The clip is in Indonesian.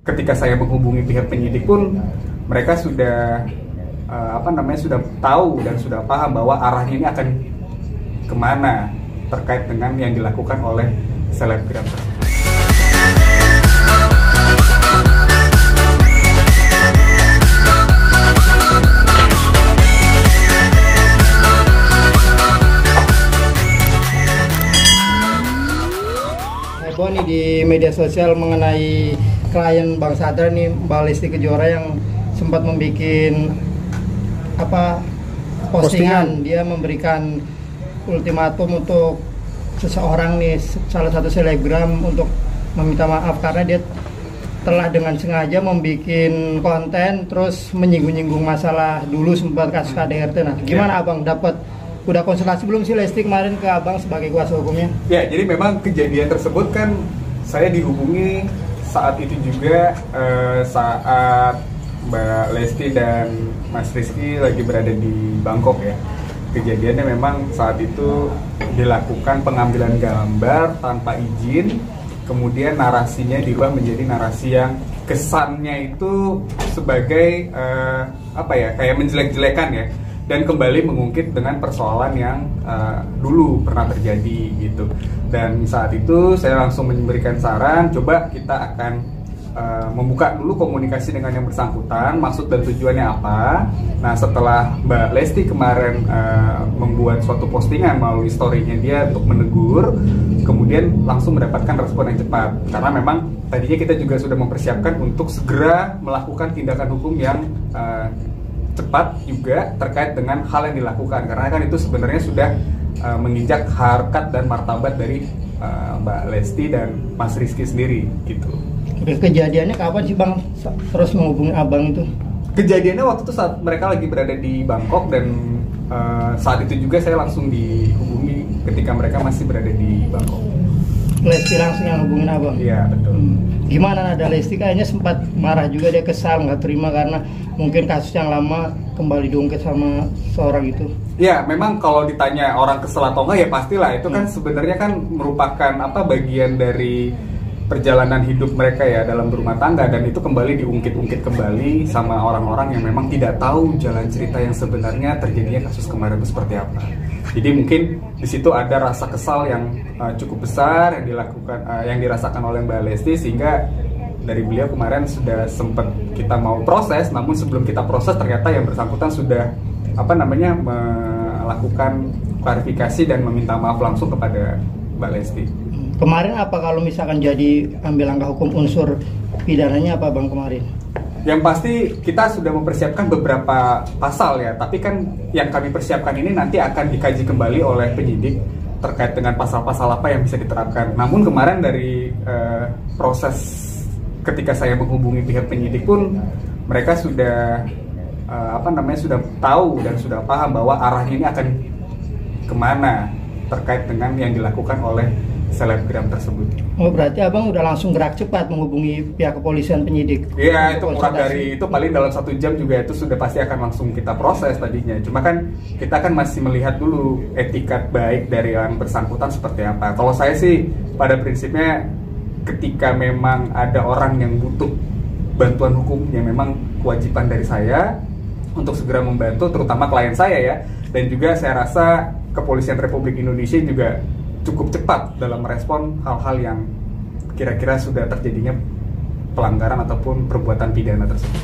ketika saya menghubungi pihak penyidik pun mereka sudah sudah tahu dan sudah paham bahwa arahnya ini akan kemana terkait dengan yang dilakukan oleh selebgram tersebut. Heboh nih di media sosial mengenai klien Bang Sadra nih, Mbak Lesti Kejora, yang sempat membuat postingan. Dia memberikan ultimatum untuk seseorang nih, salah satu selebgram, untuk meminta maaf karena dia telah dengan sengaja membuat konten terus menyinggung-nyinggung masalah dulu sempat kasus KDRT. Nah, gimana Abang udah konsultasi belum sih Lesti kemarin ke Abang sebagai kuasa hukumnya? Ya, jadi memang kejadian tersebut kan saya dihubungi saat itu juga saat Mbak Lesti dan Mas Rizky lagi berada di Bangkok ya. Kejadiannya memang saat itu dilakukan pengambilan gambar tanpa izin, kemudian narasinya dirubah menjadi narasi yang kesannya itu sebagai kayak menjelek-jelekan ya, dan kembali mengungkit dengan persoalan yang dulu pernah terjadi gitu. Dan saat itu saya langsung memberikan saran, coba kita akan membuka dulu komunikasi dengan yang bersangkutan, maksud dan tujuannya apa. Nah, setelah Mbak Lesti kemarin membuat suatu postingan melalui story-nya dia untuk menegur, kemudian langsung mendapatkan respon yang cepat, karena memang tadinya kita juga sudah mempersiapkan untuk segera melakukan tindakan hukum yang cepat juga terkait dengan hal yang dilakukan, karena kan itu sebenarnya sudah menginjak harkat dan martabat dari Mbak Lesti dan Mas Rizky sendiri gitu. Kejadiannya kapan sih Bang terus menghubungi Abang itu? Kejadiannya waktu itu saat mereka lagi berada di Bangkok, dan saat itu juga saya langsung dihubungi ketika mereka masih berada di Bangkok. Lesti langsung yang hubungin Abang? Iya, betul. Gimana nada Lesti? Kayaknya sempat marah juga, dia kesal, nggak terima karena mungkin kasus yang lama kembali diungkit sama seorang itu. Ya, memang kalau ditanya orang kesel atau enggak, ya pastilah itu kan sebenarnya kan merupakan bagian dari perjalanan hidup mereka ya dalam berumah tangga, dan itu kembali diungkit-ungkit kembali sama orang-orang yang memang tidak tahu jalan cerita yang sebenarnya terjadinya kasus kemarin itu seperti apa. Jadi mungkin di situ ada rasa kesal yang cukup besar yang dilakukan, yang dirasakan oleh Mbak Lesti, sehingga dari beliau kemarin sudah sempat kita mau proses, namun sebelum kita proses ternyata yang bersangkutan sudah melakukan klarifikasi dan meminta maaf langsung kepada Mbak Lesti. Kemarin apa kalau misalkan jadi ambil langkah hukum, unsur pidananya apa Bang kemarin? Yang pasti kita sudah mempersiapkan beberapa pasal ya, tapi kan yang kami persiapkan ini nanti akan dikaji kembali oleh penyidik terkait dengan pasal-pasal apa yang bisa diterapkan. Namun kemarin dari proses ketika saya menghubungi pihak penyidik pun mereka sudah sudah tahu dan sudah paham bahwa arahnya ini akan kemana terkait dengan yang dilakukan oleh selebgram tersebut. Oh, berarti Abang udah langsung gerak cepat menghubungi pihak kepolisian penyidik? Iya, itu kurang dari itu, paling dalam 1 jam juga itu sudah pasti akan langsung kita proses tadinya. Cuma kan kita kan masih melihat dulu etikat baik dari yang bersangkutan seperti apa. Kalau saya sih pada prinsipnya ketika memang ada orang yang butuh bantuan hukum, yang memang kewajiban dari saya untuk segera membantu, terutama klien saya ya. Dan juga saya rasa Kepolisian Republik Indonesia juga cukup cepat dalam merespon hal-hal yang kira-kira sudah terjadinya pelanggaran ataupun perbuatan pidana tersebut.